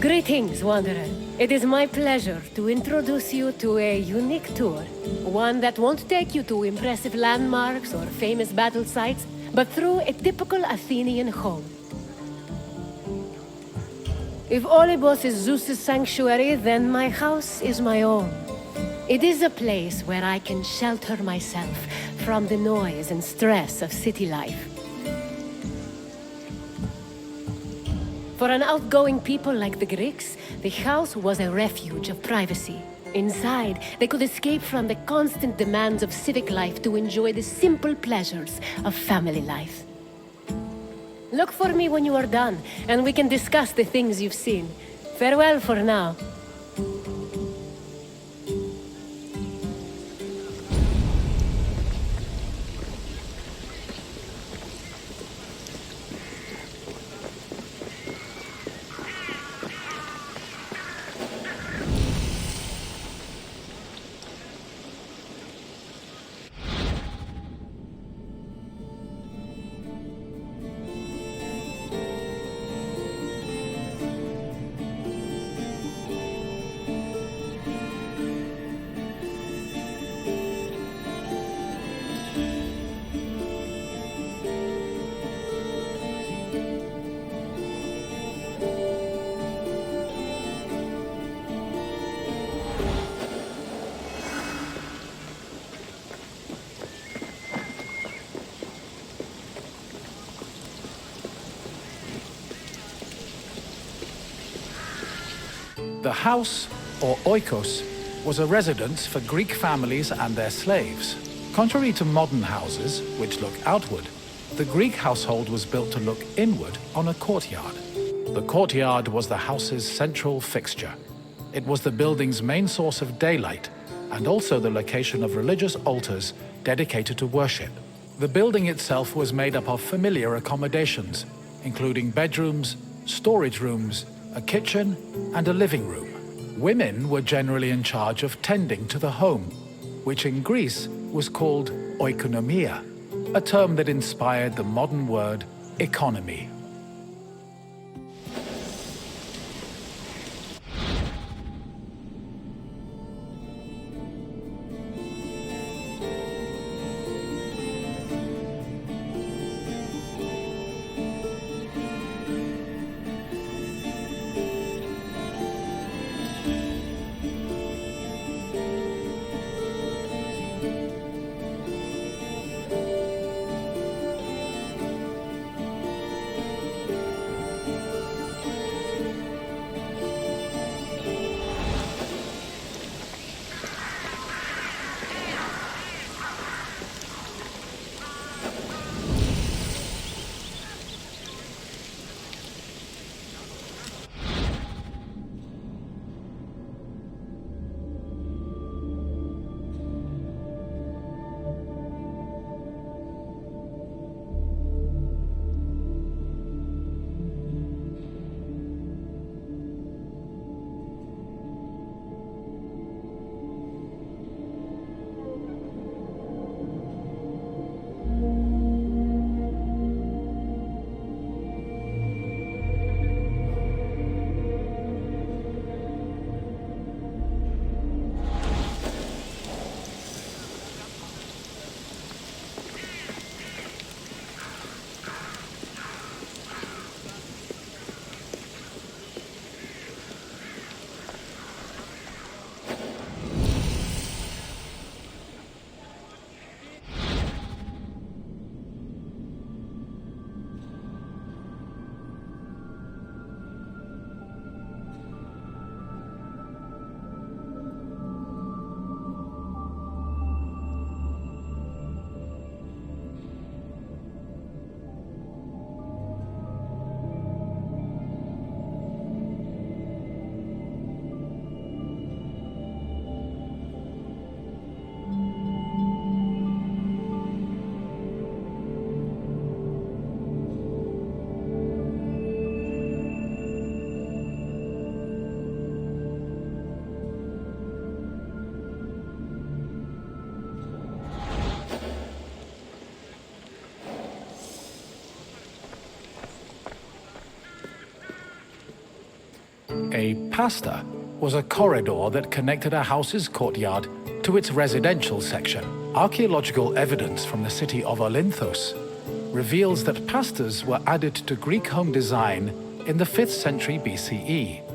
Greetings, Wanderer. It is my pleasure to introduce you to a unique tour. One that won't take you to impressive landmarks or famous battle sites, but through a typical Athenian home. If Olympus is Zeus's sanctuary, then my house is my own. It is a place where I can shelter myself from the noise and stress of city life. For an outgoing people like the Greeks, the house was a refuge of privacy. Inside, they could escape from the constant demands of civic life to enjoy the simple pleasures of family life. Look for me when you are done, and we can discuss the things you've seen. Farewell for now. The house, or oikos, was a residence for Greek families and their slaves. Contrary to modern houses, which look outward, the Greek household was built to look inward on a courtyard. The courtyard was the house's central fixture. It was the building's main source of daylight, and also the location of religious altars dedicated to worship. The building itself was made up of familiar accommodations, including bedrooms, storage rooms, a kitchen, and a living room. Women were generally in charge of tending to the home, which in Greece was called oikonomia, a term that inspired the modern word economy. A pasta was a corridor that connected a house's courtyard to its residential section. Archaeological evidence from the city of Olynthos reveals that pastas were added to Greek home design in the 5th century BCE.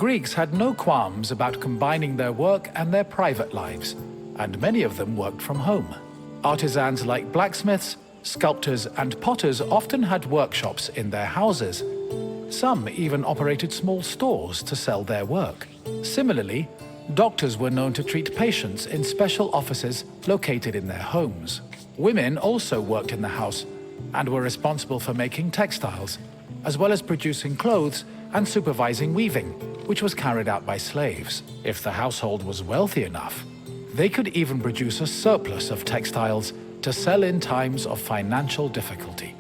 Greeks had no qualms about combining their work and their private lives, and many of them worked from home. Artisans like blacksmiths, sculptors, and potters often had workshops in their houses. Some even operated small stores to sell their work. Similarly, doctors were known to treat patients in special offices located in their homes. Women also worked in the house and were responsible for making textiles, as well as producing clothes and supervising weaving, which was carried out by slaves. If the household was wealthy enough, they could even produce a surplus of textiles to sell in times of financial difficulty.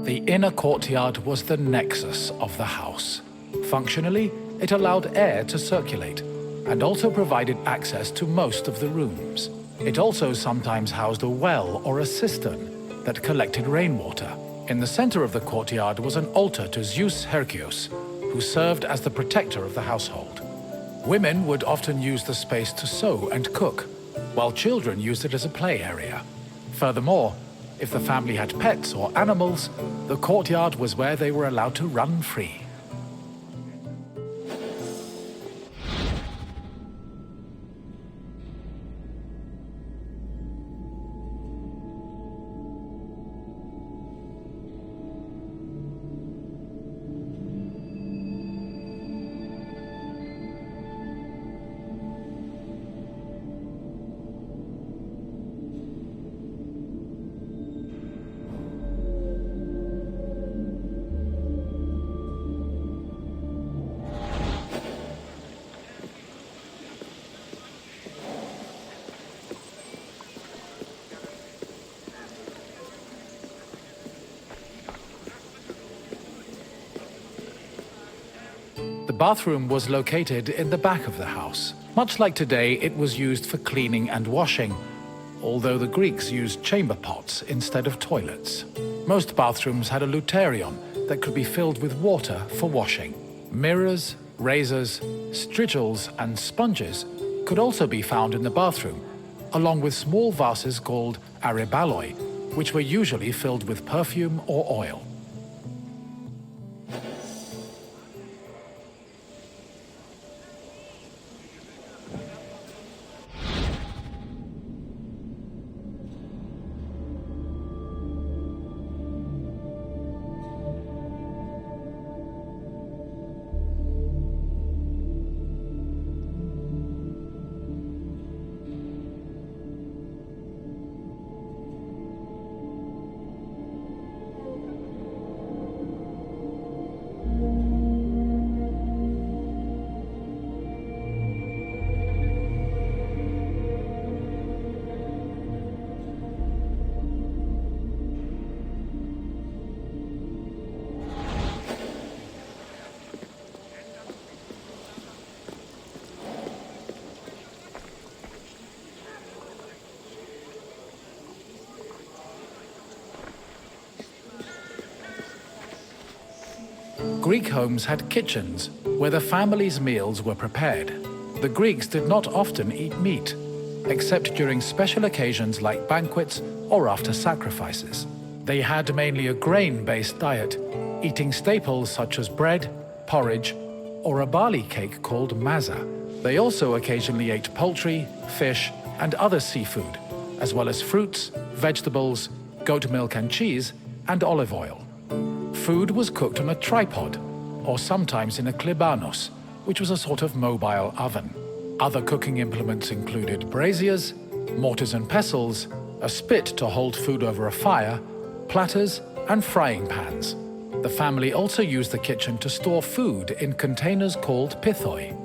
The inner courtyard was the nexus of the house. Functionally, it allowed air to circulate and also provided access to most of the rooms. It also sometimes housed a well or a cistern that collected rainwater. In the center of the courtyard was an altar to Zeus Hercules, who served as the protector of the household. Women would often use the space to sew and cook, while children used it as a play area. Furthermore, if the family had pets or animals, the courtyard was where they were allowed to run free. The bathroom was located in the back of the house. Much like today, it was used for cleaning and washing, although the Greeks used chamber pots instead of toilets. Most bathrooms had a luterion that could be filled with water for washing. Mirrors, razors, strigils, and sponges could also be found in the bathroom, along with small vases called arebaloi, which were usually filled with perfume or oil. Greek homes had kitchens where the family's meals were prepared. The Greeks did not often eat meat, except during special occasions like banquets or after sacrifices. They had mainly a grain-based diet, eating staples such as bread, porridge, or a barley cake called maza. They also occasionally ate poultry, fish, and other seafood, as well as fruits, vegetables, goat milk and cheese, and olive oil. Food was cooked on a tripod, or sometimes in a klibanos, which was a sort of mobile oven. Other cooking implements included braziers, mortars and pestles, a spit to hold food over a fire, platters, and frying pans. The family also used the kitchen to store food in containers called pithoi.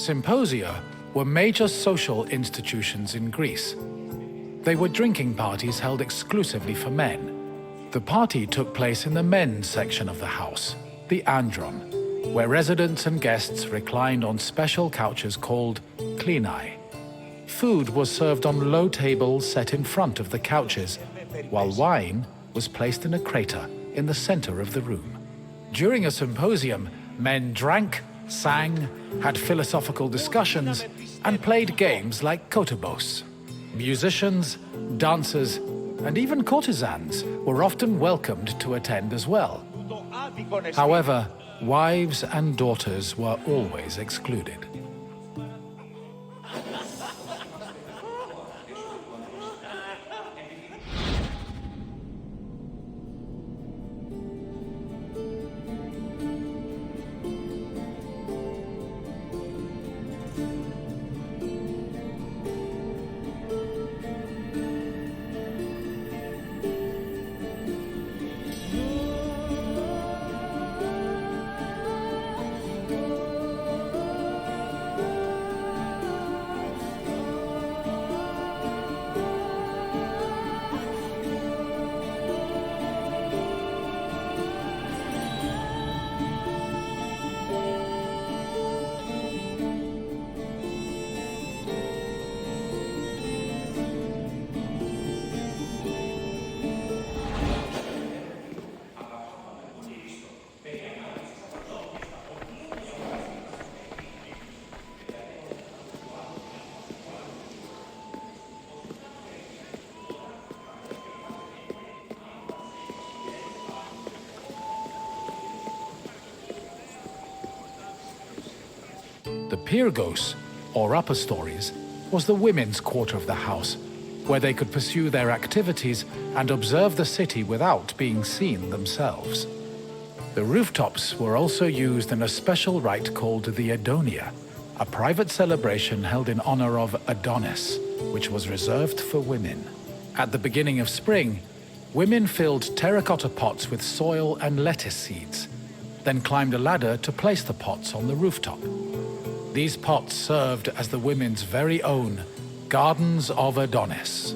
Symposia were major social institutions in Greece. They were drinking parties held exclusively for men. The party took place in the men's section of the house, the andron, where residents and guests reclined on special couches called klinai. Food was served on low tables set in front of the couches, while wine was placed in a crater in the center of the room. During a symposium, men drank, sang, had philosophical discussions, and played games like kotobos. Musicians, dancers, and even courtesans were often welcomed to attend as well. However, wives and daughters were always excluded. The Pyrgos, or upper stories, was the women's quarter of the house, where they could pursue their activities and observe the city without being seen themselves. The rooftops were also used in a special rite called the Adonia, a private celebration held in honor of Adonis, which was reserved for women. At the beginning of spring, women filled terracotta pots with soil and lettuce seeds, then climbed a ladder to place the pots on the rooftop. These pots served as the women's very own Gardens of Adonis.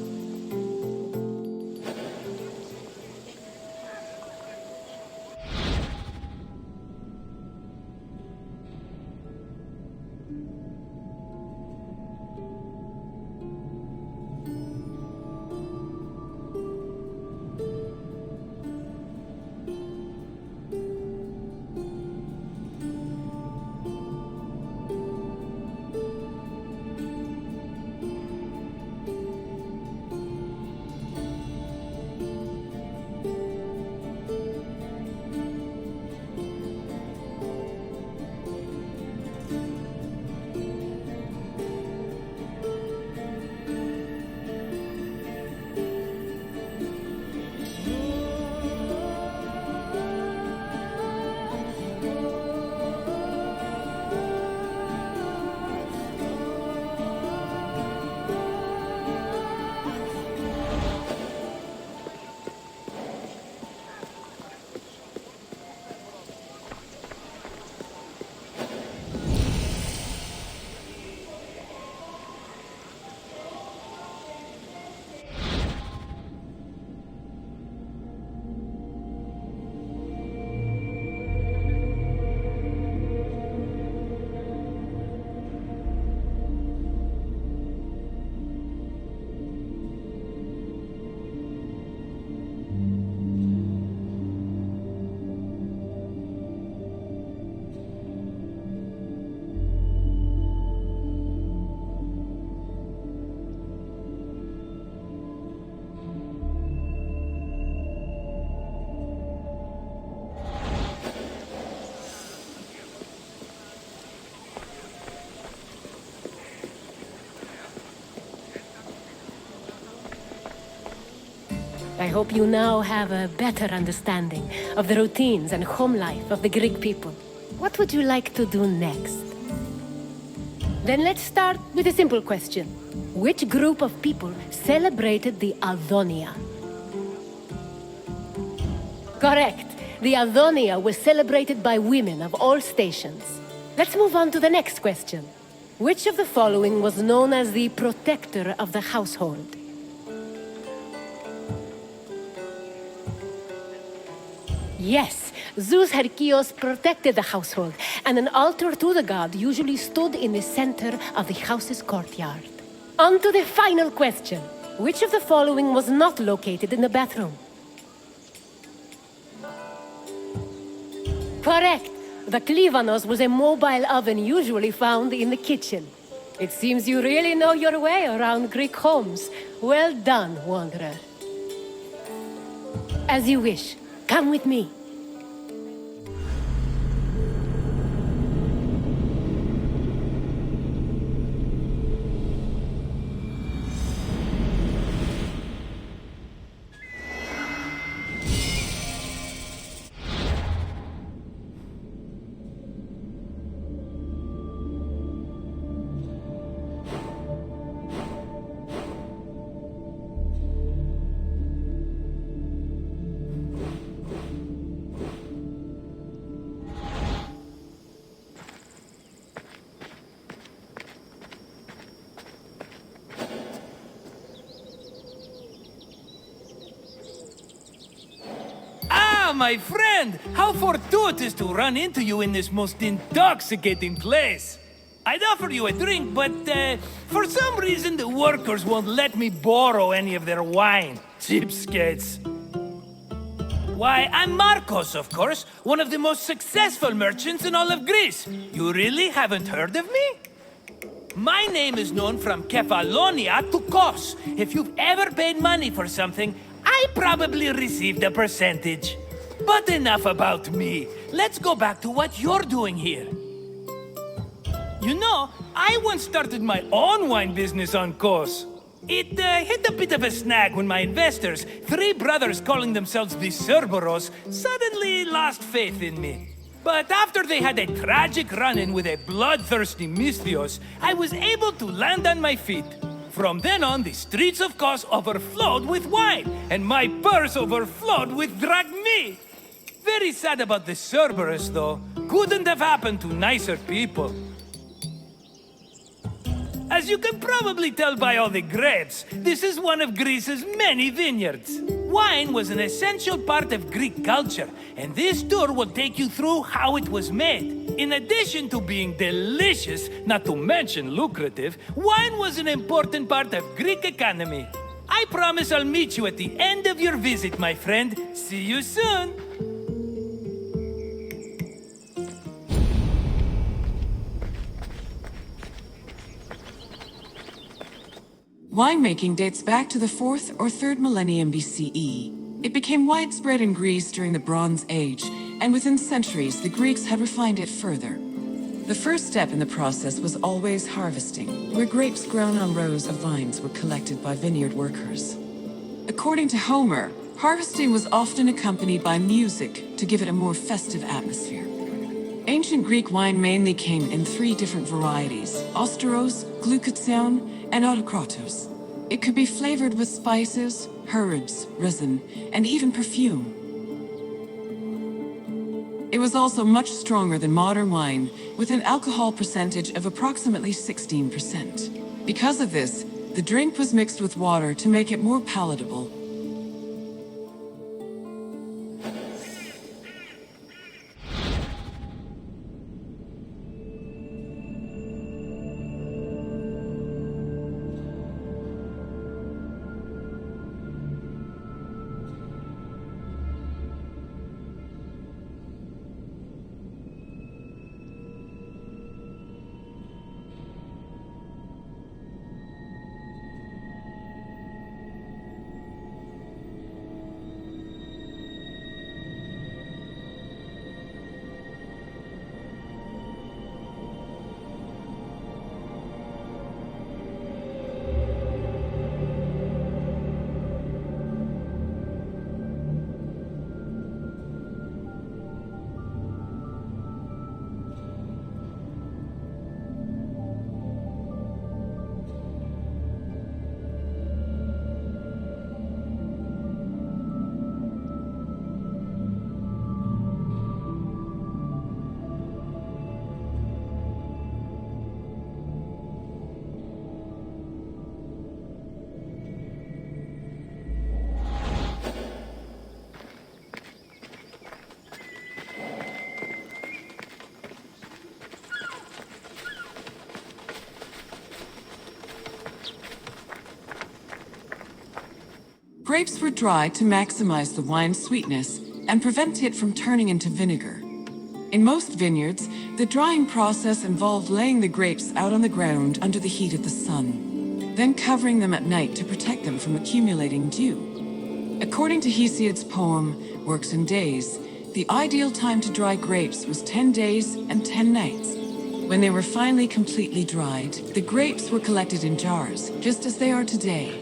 I hope you now have a better understanding of the routines and home life of the Greek people. What would you like to do next? Then let's start with a simple question. Which group of people celebrated the Adonia? Correct. The Adonia was celebrated by women of all stations. Let's move on to the next question. Which of the following was known as the protector of the household? Yes, Zeus Herkios protected the household, and an altar to the god usually stood in the center of the house's courtyard. On to the final question. Which of the following was not located in the bathroom? Correct. The klivanos was a mobile oven usually found in the kitchen. It seems you really know your way around Greek homes. Well done, wanderer. As you wish. Come with me. My friend! How fortuitous to run into you in this most intoxicating place! I'd offer you a drink, but for some reason the workers won't let me borrow any of their wine. Cheapskates. Why, I'm Marcos, of course, one of the most successful merchants in all of Greece. You really haven't heard of me? My name is known from Kefalonia to Kos. If you've ever paid money for something, I probably received a percentage. But enough about me. Let's go back to what you're doing here. You know, I once started my own wine business on Kos. It hit a bit of a snag when my investors, three brothers calling themselves the Cerberos, suddenly lost faith in me. But after they had a tragic run-in with a bloodthirsty Misthios, I was able to land on my feet. From then on, the streets of Kos overflowed with wine, and my purse overflowed with drachmi. Very sad about the Cerberus, though. Couldn't have happened to nicer people. As you can probably tell by all the grapes, this is one of Greece's many vineyards. Wine was an essential part of Greek culture, and this tour will take you through how it was made. In addition to being delicious, not to mention lucrative, wine was an important part of Greek economy. I promise I'll meet you at the end of your visit, my friend. See you soon! Winemaking dates back to the 4th or 3rd millennium BCE. It became widespread in Greece during the Bronze Age, and within centuries the Greeks had refined it further. The first step in the process was always harvesting, where grapes grown on rows of vines were collected by vineyard workers. According to Homer, harvesting was often accompanied by music to give it a more festive atmosphere. Ancient Greek wine mainly came in 3 different varieties: Austeros, Glucoution, and Autokratos. It could be flavored with spices, herbs, resin, and even perfume. It was also much stronger than modern wine, with an alcohol percentage of approximately 16%. Because of this, the drink was mixed with water to make it more palatable. grapes were dried to maximize the wine's sweetness and prevent it from turning into vinegar. In most vineyards, the drying process involved laying the grapes out on the ground under the heat of the sun, then covering them at night to protect them from accumulating dew. According to Hesiod's poem, Works and Days, the ideal time to dry grapes was 10 days and 10 nights. When they were finally completely dried, the grapes were collected in jars, just as they are today.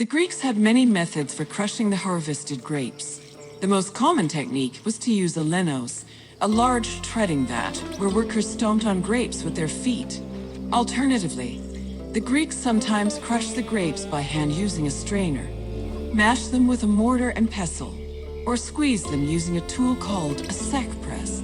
The Greeks had many methods for crushing the harvested grapes. The most common technique was to use a lenos, a large treading vat where workers stomped on grapes with their feet. Alternatively, the Greeks sometimes crushed the grapes by hand using a strainer, mashed them with a mortar and pestle, or squeezed them using a tool called a sack press.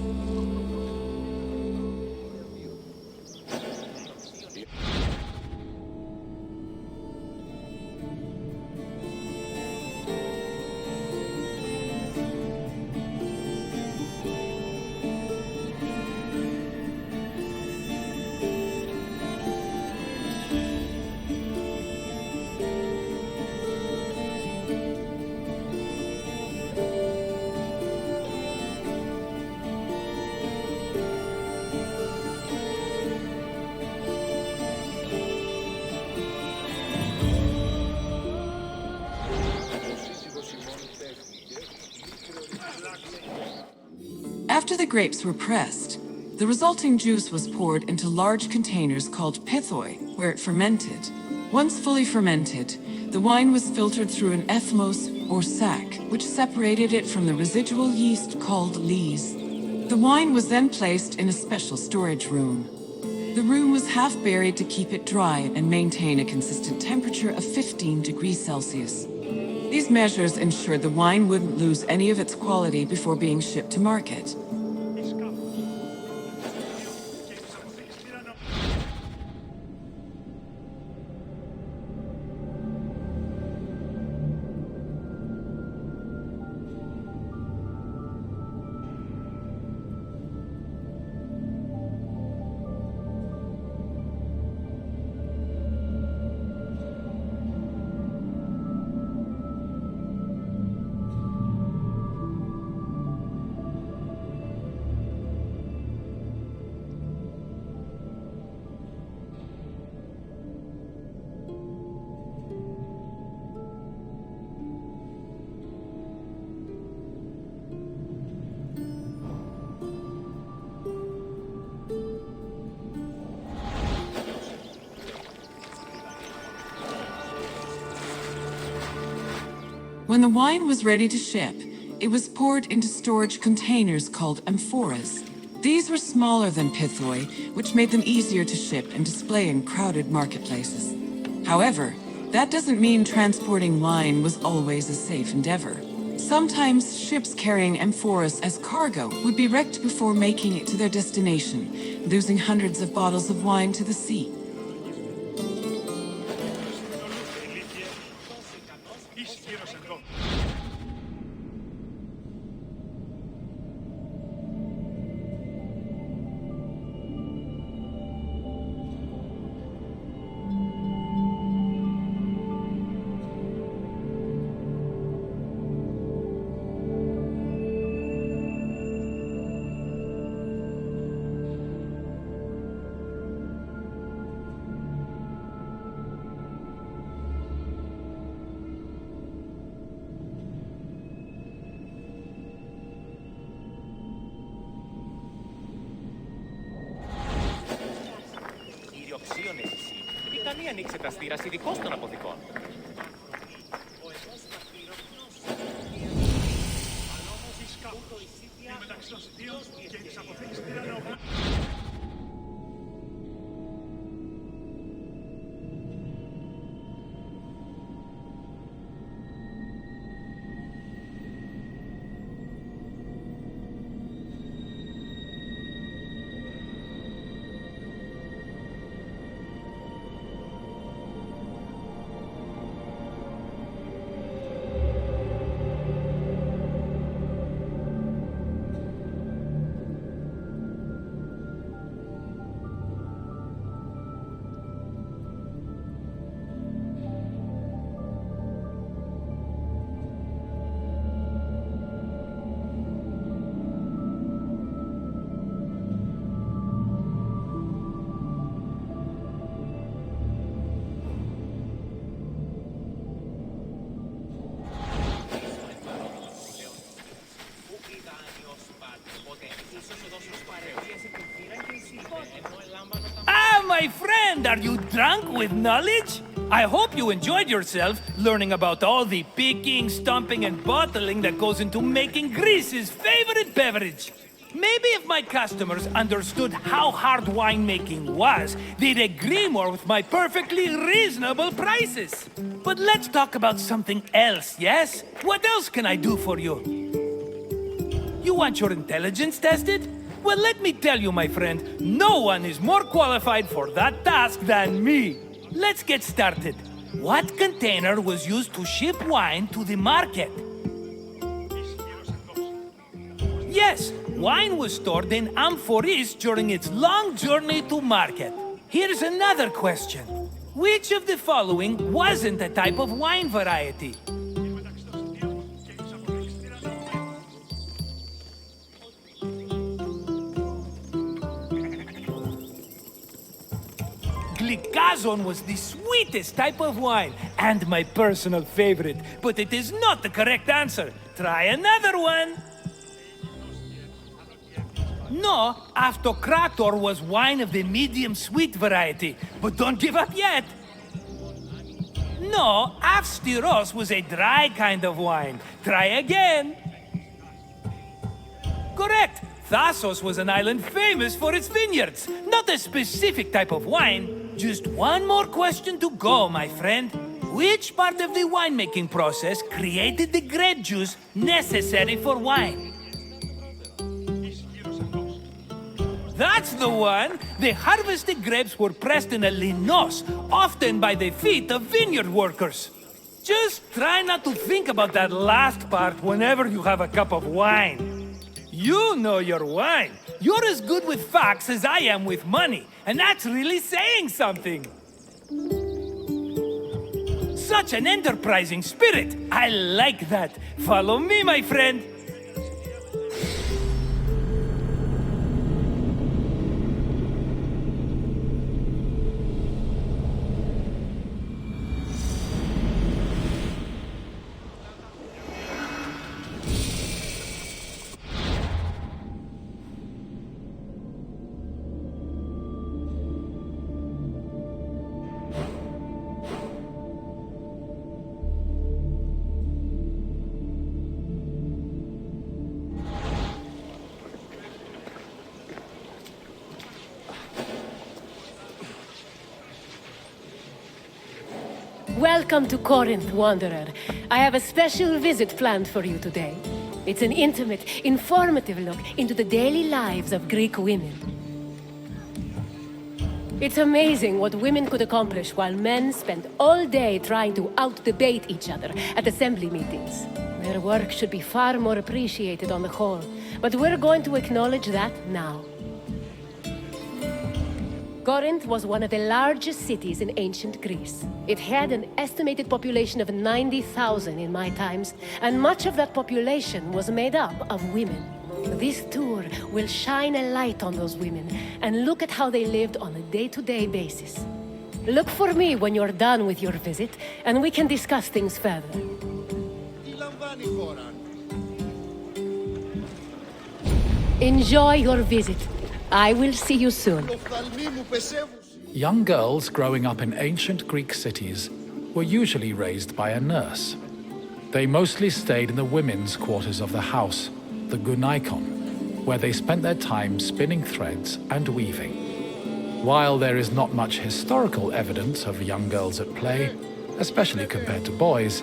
After the grapes were pressed, the resulting juice was poured into large containers called pithoi, where it fermented. Once fully fermented, the wine was filtered through an ethmos, or sack, which separated it from the residual yeast called lees. The wine was then placed in a special storage room. The room was half buried to keep it dry and maintain a consistent temperature of 15 degrees Celsius. These measures ensured the wine wouldn't lose any of its quality before being shipped to market. When the wine was ready to ship, it was poured into storage containers called amphoras. These were smaller than pithoi, which made them easier to ship and display in crowded marketplaces. However, that doesn't mean transporting wine was always a safe endeavor. Sometimes ships carrying amphoras as cargo would be wrecked before making it to their destination, losing hundreds of bottles of wine to the sea. εξεταστήρας ειδικός των αποθηκών. Ah, my friend, are you drunk with knowledge? I hope you enjoyed yourself learning about all the picking, stomping, and bottling that goes into making Greece's favorite beverage. Maybe if my customers understood how hard winemaking was, they'd agree more with my perfectly reasonable prices. But let's talk about something else, yes? What else can I do for you? You want your intelligence tested? Well, let me tell you, my friend, no one is more qualified for that task than me. Let's get started. What container was used to ship wine to the market? Yes, wine was stored in amphoras during its long journey to market. Here's another question. Which of the following wasn't a type of wine variety? Glycazon was the sweetest type of wine, and my personal favorite, but it is not the correct answer. Try another one. No, Автοκράτορ was wine of the medium sweet variety, but don't give up yet. No, Avstyros was a dry kind of wine. Try again. Correct. Thassos was an island famous for its vineyards, not a specific type of wine. Just one more question to go, my friend. Which part of the winemaking process created the grape juice necessary for wine? That's the one! The harvested grapes were pressed in a linos, often by the feet of vineyard workers. Just try not to think about that last part whenever you have a cup of wine. You know your wine. You're as good with facts as I am with money, and that's really saying something. Such an enterprising spirit. I like that. Follow me, my friend. Welcome to Corinth, Wanderer. I have a special visit planned for you today. It's an intimate, informative look into the daily lives of Greek women. It's amazing what women could accomplish while men spend all day trying to out-debate each other at assembly meetings. Their work should be far more appreciated on the whole, but we're going to acknowledge that now. Corinth was one of the largest cities in ancient Greece. It had an estimated population of 90,000 in my times, and much of that population was made up of women. This tour will shine a light on those women and look at how they lived on a day-to-day basis. Look for me when you're done with your visit, and we can discuss things further. Enjoy your visit. I will see you soon. Young girls growing up in ancient Greek cities were usually raised by a nurse. They mostly stayed in the women's quarters of the house, the gunaikon, where they spent their time spinning threads and weaving. While there is not much historical evidence of young girls at play, especially compared to boys,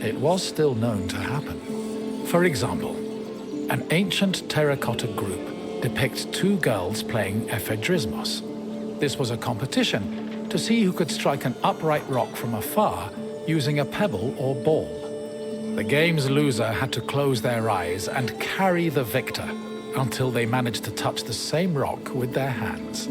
it was still known to happen. For example, an ancient terracotta group depicts two girls playing ephedrismos. This was a competition to see who could strike an upright rock from afar using a pebble or ball. The game's loser had to close their eyes and carry the victor until they managed to touch the same rock with their hands.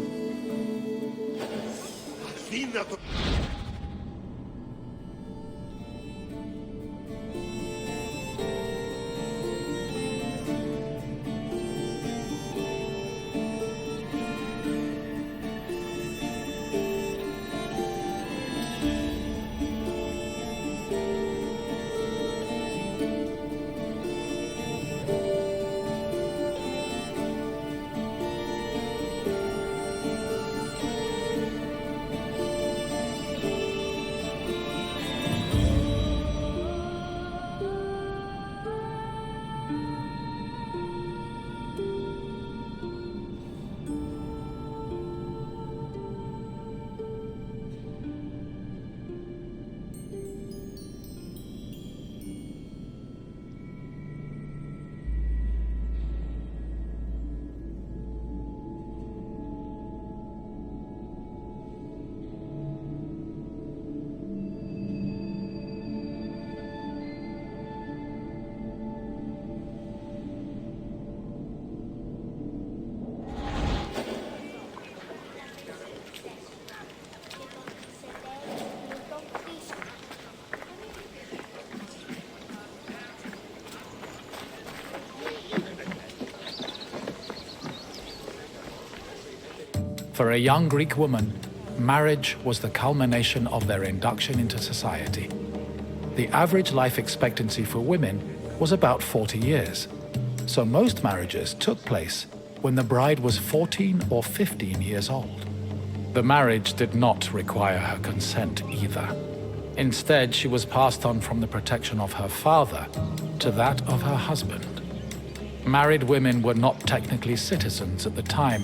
For a young Greek woman, marriage was the culmination of their induction into society. The average life expectancy for women was about 40 years, so most marriages took place when the bride was 14 or 15 years old. The marriage did not require her consent either. Instead, she was passed on from the protection of her father to that of her husband. Married women were not technically citizens at the time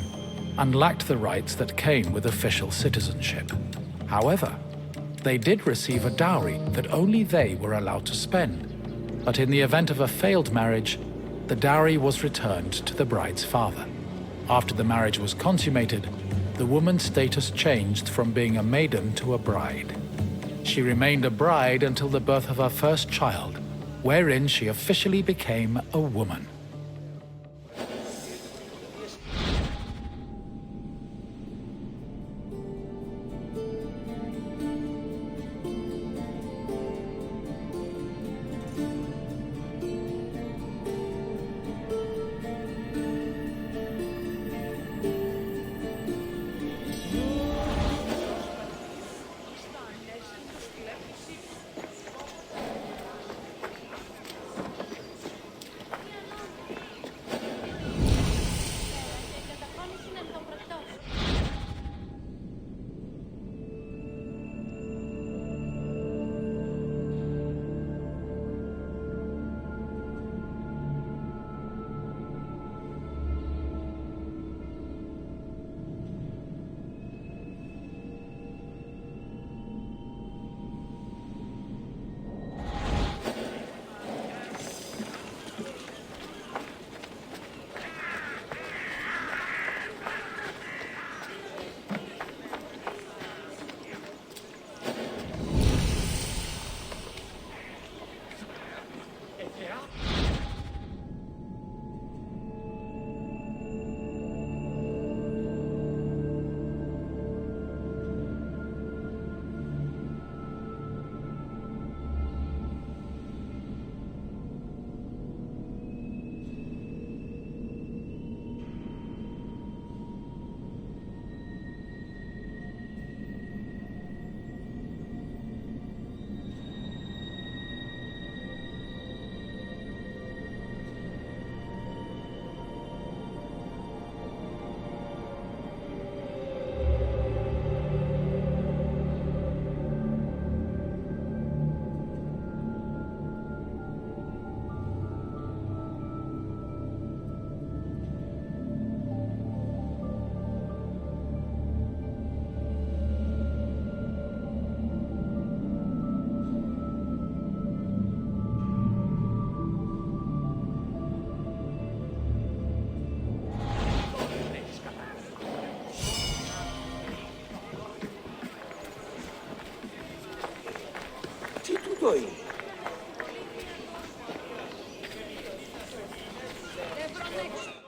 and lacked the rights that came with official citizenship. However, they did receive a dowry that only they were allowed to spend. But in the event of a failed marriage, the dowry was returned to the bride's father. After the marriage was consummated, the woman's status changed from being a maiden to a bride. She remained a bride until the birth of her first child, wherein she officially became a woman.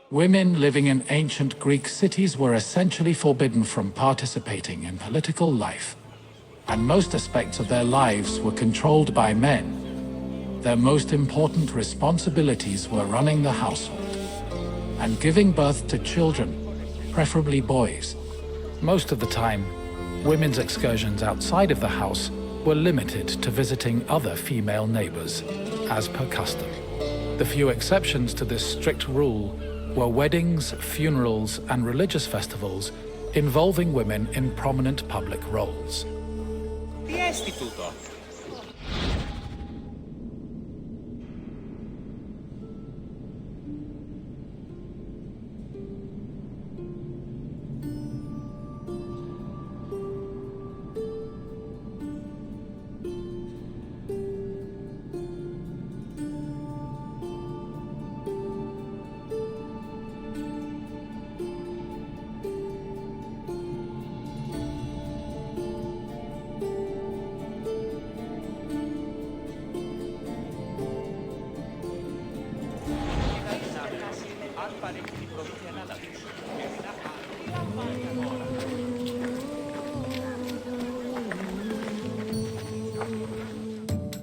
Women living in ancient Greek cities were essentially forbidden from participating in political life, and most aspects of their lives were controlled by men. Their most important responsibilities were running the household and giving birth to children, preferably boys. Most of the time, women's excursions outside of the house were limited to visiting other female neighbors, as per custom. The few exceptions to this strict rule were weddings, funerals, and religious festivals involving women in prominent public roles.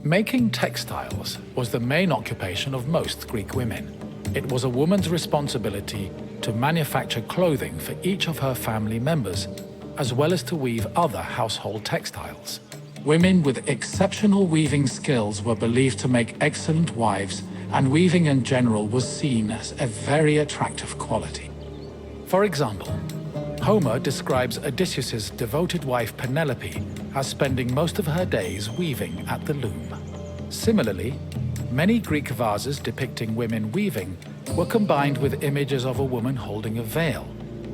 Making textiles was the main occupation of most Greek women. It was a woman's responsibility to manufacture clothing for each of her family members, as well as to weave other household textiles. Women with exceptional weaving skills were believed to make excellent wives, and weaving in general was seen as a very attractive quality. For example, Homer describes Odysseus's devoted wife Penelope as spending most of her days weaving at the loom. Similarly, many Greek vases depicting women weaving were combined with images of a woman holding a veil,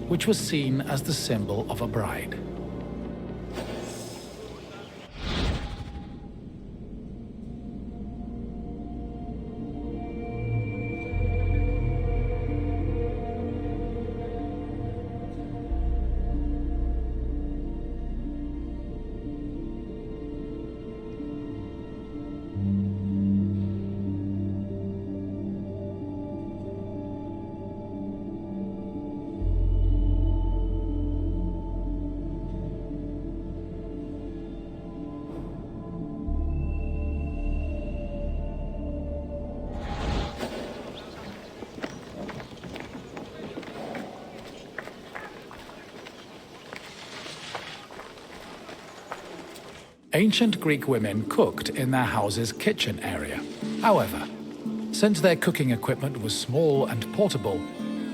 which was seen as the symbol of a bride. Ancient Greek women cooked in their house's kitchen area. However, since their cooking equipment was small and portable,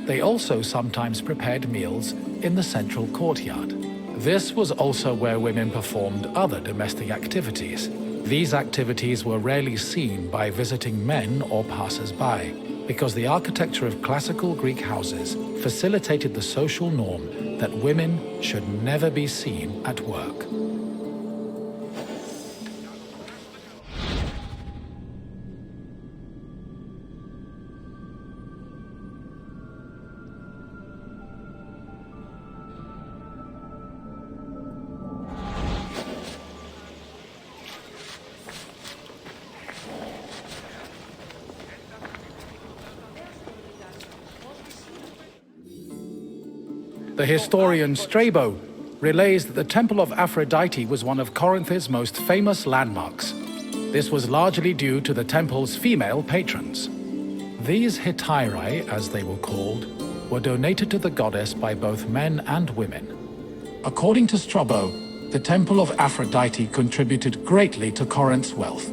they also sometimes prepared meals in the central courtyard. This was also where women performed other domestic activities. These activities were rarely seen by visiting men or passers-by, because the architecture of classical Greek houses facilitated the social norm that women should never be seen at work. The historian Strabo relays that the Temple of Aphrodite was one of Corinth's most famous landmarks. This was largely due to the temple's female patrons. These hetairai, as they were called, were donated to the goddess by both men and women. According to Strabo, the Temple of Aphrodite contributed greatly to Corinth's wealth.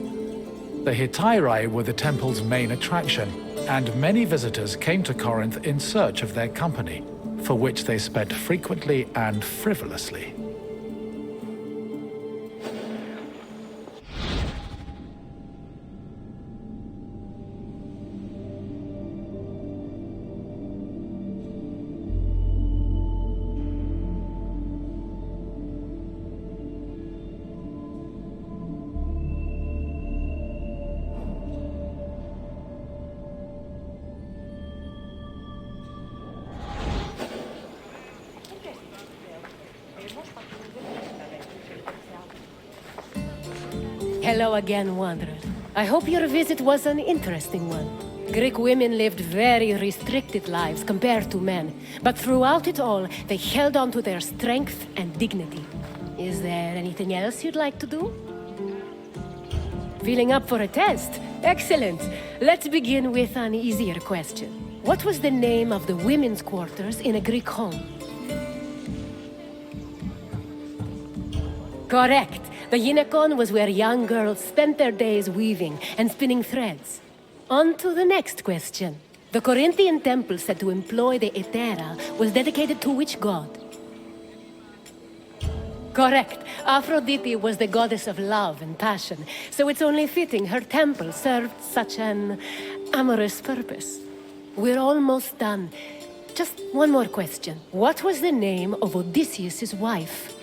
The hetairai were the temple's main attraction, and many visitors came to Corinth in search of their company, for which they spent frequently and frivolously. Hello again, Wanderer. I hope your visit was an interesting one. Greek women lived very restricted lives compared to men, but throughout it all, they held on to their strength and dignity. Is there anything else you'd like to do? Feeling up for a test? Excellent. Let's begin with an easier question. What was the name of the women's quarters in a Greek home? Correct. The gynekon was where young girls spent their days weaving and spinning threads. On to the next question. The Corinthian temple said to employ the Hetera was dedicated to which god? Correct. Aphrodite was the goddess of love and passion, so it's only fitting her temple served such an amorous purpose. We're almost done. Just one more question. What was the name of Odysseus' wife?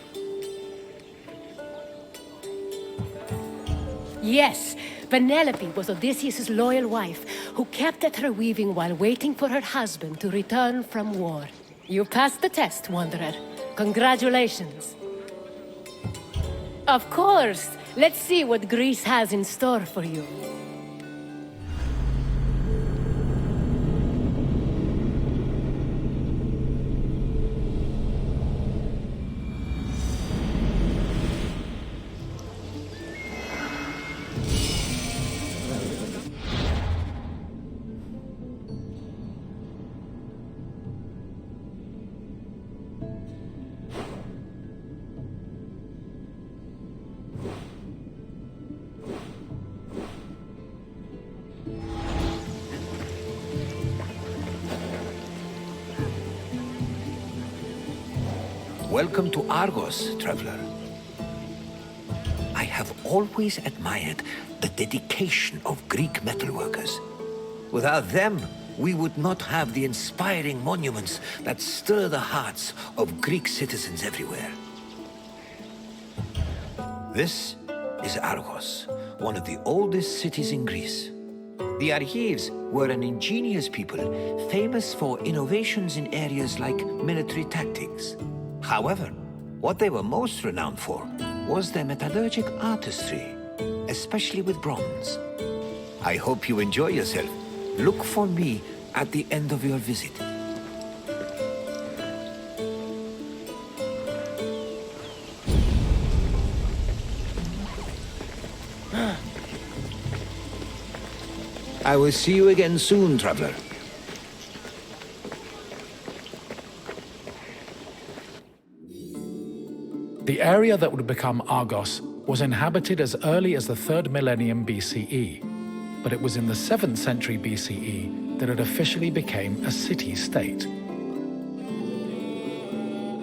Yes, Penelope was Odysseus' loyal wife, who kept at her weaving while waiting for her husband to return from war. You passed the test, Wanderer. Congratulations. Of course. Let's see what Greece has in store for you. Welcome to Argos, traveler. I have always admired the dedication of Greek metalworkers. Without them, we would not have the inspiring monuments that stir the hearts of Greek citizens everywhere. This is Argos, one of the oldest cities in Greece. The Argives were an ingenious people, famous for innovations in areas like military tactics. However, what they were most renowned for was their metallurgic artistry, especially with bronze. I hope you enjoy yourself. Look for me at the end of your visit. I will see you again soon, traveler. The area that would become Argos was inhabited as early as the 3rd millennium BCE, but it was in the 7th century BCE that it officially became a city-state.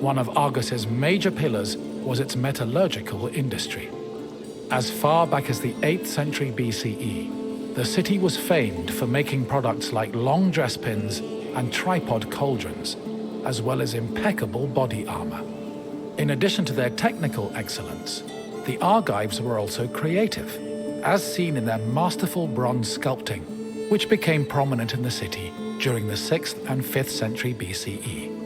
One of Argos's major pillars was its metallurgical industry. As far back as the 8th century BCE, the city was famed for making products like long dress pins and tripod cauldrons, as well as impeccable body armor. In addition to their technical excellence, the Argives were also creative, as seen in their masterful bronze sculpting, which became prominent in the city during the 6th and 5th century BCE.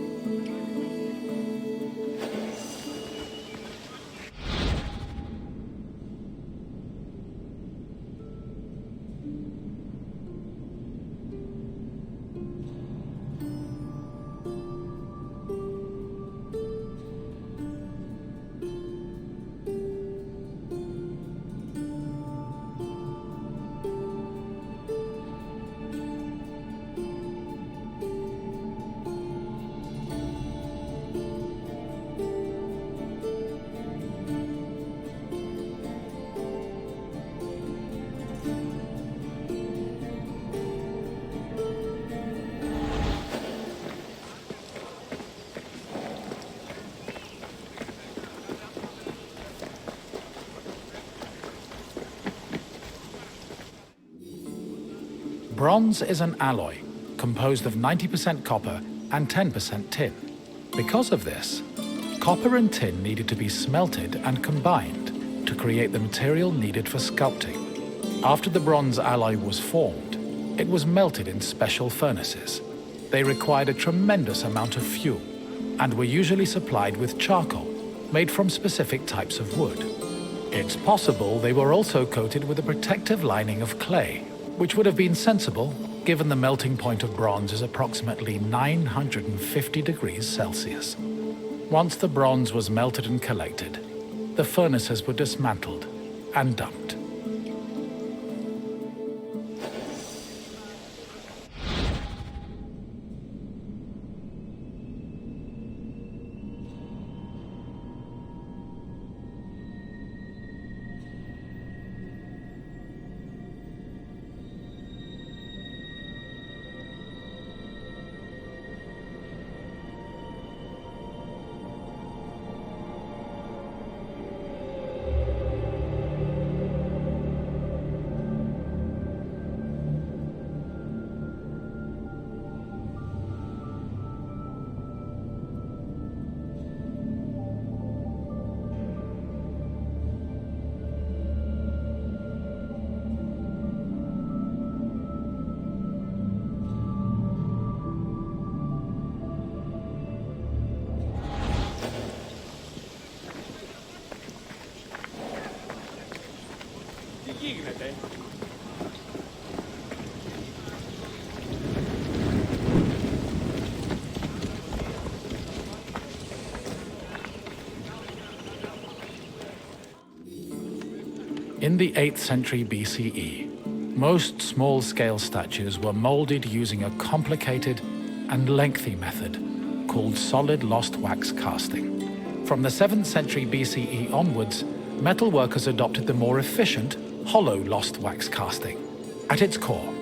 Bronze is an alloy composed of 90% copper and 10% tin. Because of this, copper and tin needed to be smelted and combined to create the material needed for sculpting. After the bronze alloy was formed, it was melted in special furnaces. They required a tremendous amount of fuel and were usually supplied with charcoal made from specific types of wood. It's possible they were also coated with a protective lining of clay, which would have been sensible given the melting point of bronze is approximately 950 degrees Celsius. Once the bronze was melted and collected, the furnaces were dismantled and dumped. In the 8th century BCE, most small-scale statues were molded using a complicated and lengthy method called solid lost wax casting. From the 7th century BCE onwards, metalworkers adopted the more efficient hollow lost wax casting. At its core,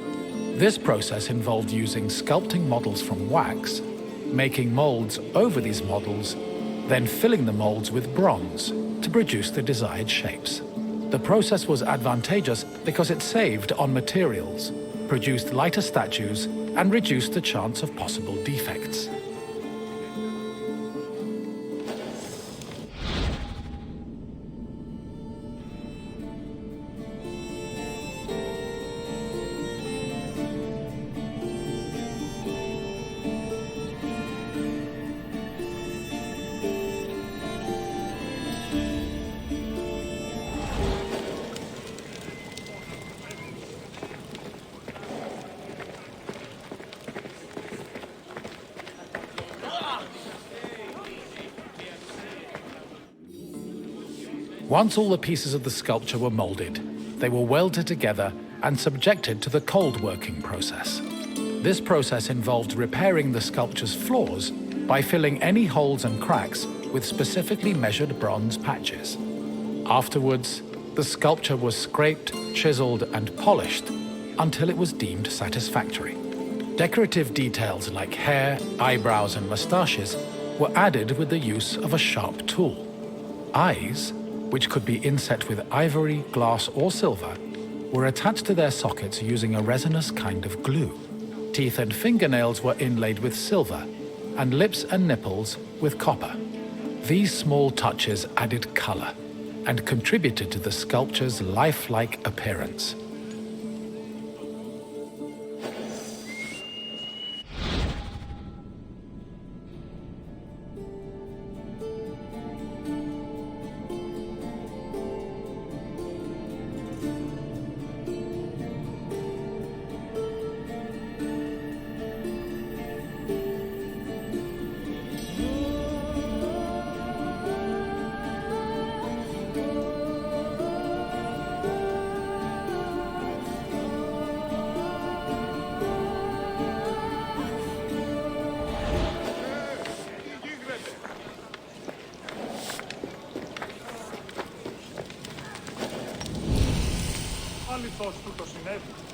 this process involved using sculpting models from wax, making molds over these models, then filling the molds with bronze to produce the desired shapes. The process was advantageous because it saved on materials, produced lighter statues, and reduced the chance of possible defects. Once all the pieces of the sculpture were molded, they were welded together and subjected to the cold working process. This process involved repairing the sculpture's flaws by filling any holes and cracks with specifically measured bronze patches. Afterwards, the sculpture was scraped, chiseled, and polished until it was deemed satisfactory. Decorative details like hair, eyebrows, and mustaches were added with the use of a sharp tool. Eyes, which could be inset with ivory, glass, or silver, were attached to their sockets using a resinous kind of glue. Teeth and fingernails were inlaid with silver, and lips and nipples with copper. These small touches added color and contributed to the sculpture's lifelike appearance. αληθώς τούτο συνέβη.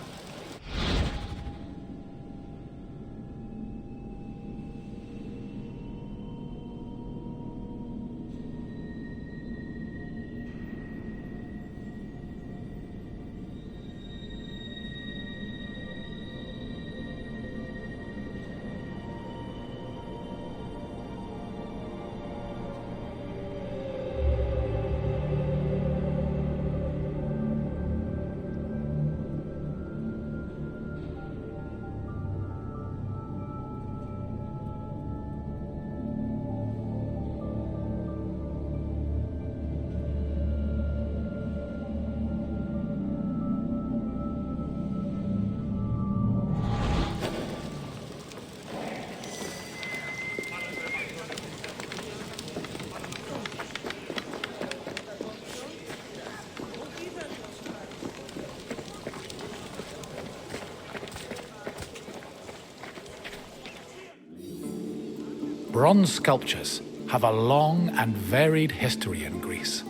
bronze sculptures have a long and varied history in Greece.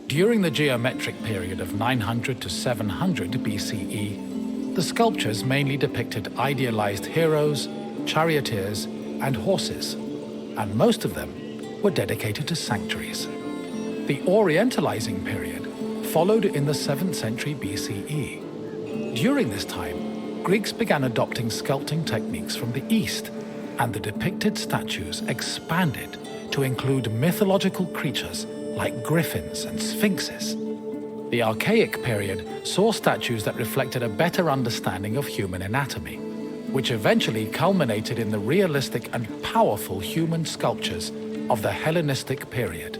During the geometric period of 900 to 700 BCE, the sculptures mainly depicted idealized heroes, charioteers, and horses, and most of them were dedicated to sanctuaries. The Orientalizing period followed in the 7th century BCE. During this time, Greeks began adopting sculpting techniques from the East, and the depicted statues expanded to include mythological creatures like griffins and sphinxes. The Archaic period saw statues that reflected a better understanding of human anatomy, which eventually culminated in the realistic and powerful human sculptures of the Hellenistic period.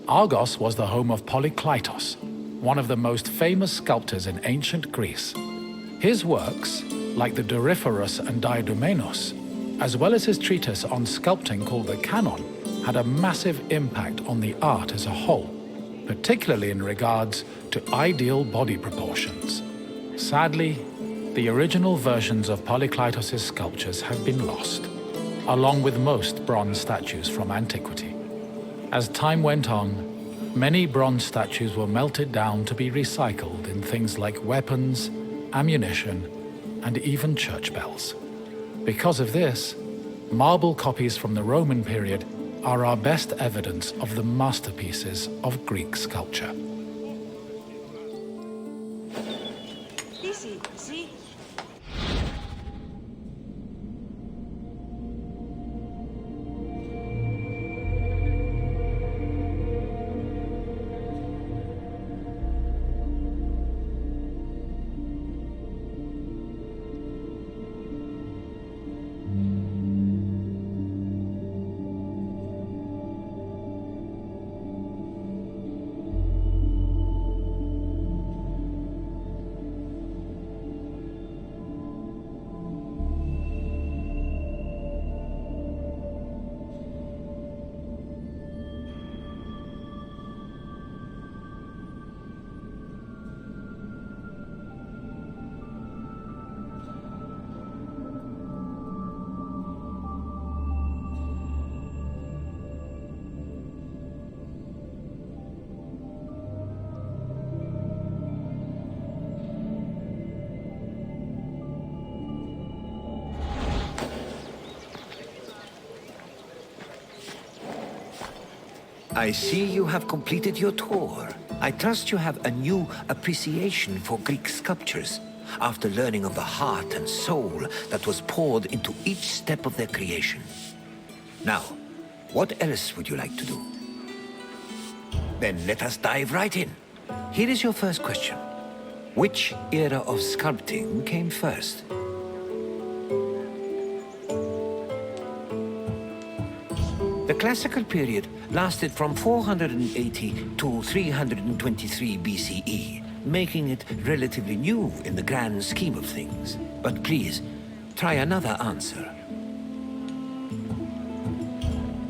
Argos was the home of Polykleitos, one of the most famous sculptors in ancient Greece. His works, like the Doryphorus and Diadomenos, as well as his treatise on sculpting called the Canon, had a massive impact on the art as a whole, particularly in regards to ideal body proportions. Sadly, the original versions of Polykleitos' sculptures have been lost, along with most bronze statues from antiquity. As time went on, many bronze statues were melted down to be recycled in things like weapons, ammunition, and even church bells. Because of this, marble copies from the Roman period are our best evidence of the masterpieces of Greek sculpture. I see you have completed your tour. I trust you have a new appreciation for Greek sculptures after learning of the heart and soul that was poured into each step of their creation. Now, what else would you like to do? Then let us dive right in. Here is your first question. Which era of sculpting came first? The classical period lasted from 480 to 323 BCE, making it relatively new in the grand scheme of things. But please, try another answer.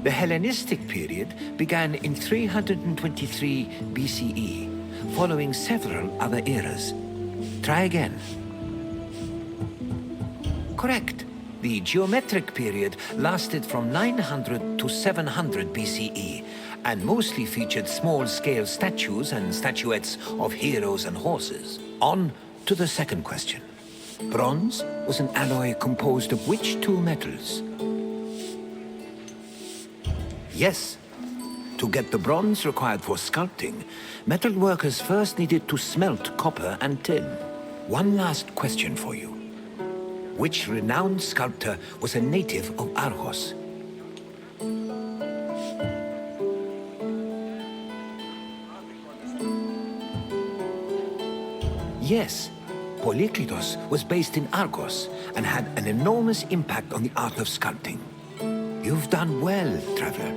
The Hellenistic period began in 323 BCE, following several other eras. Try again. Correct. The geometric period lasted from 900 to 700 BCE and mostly featured small-scale statues and statuettes of heroes and horses. On to the second question. Bronze was an alloy composed of which two metals? Yes. To get the bronze required for sculpting, metal workers first needed to smelt copper and tin. One last question for you. Which renowned sculptor was a native of Argos? Yes, Polykleitos was based in Argos and had an enormous impact on the art of sculpting. You've done well, traveler.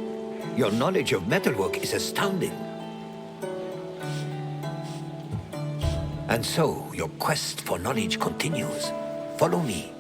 Your knowledge of metalwork is astounding. And so, your quest for knowledge continues. Follow me.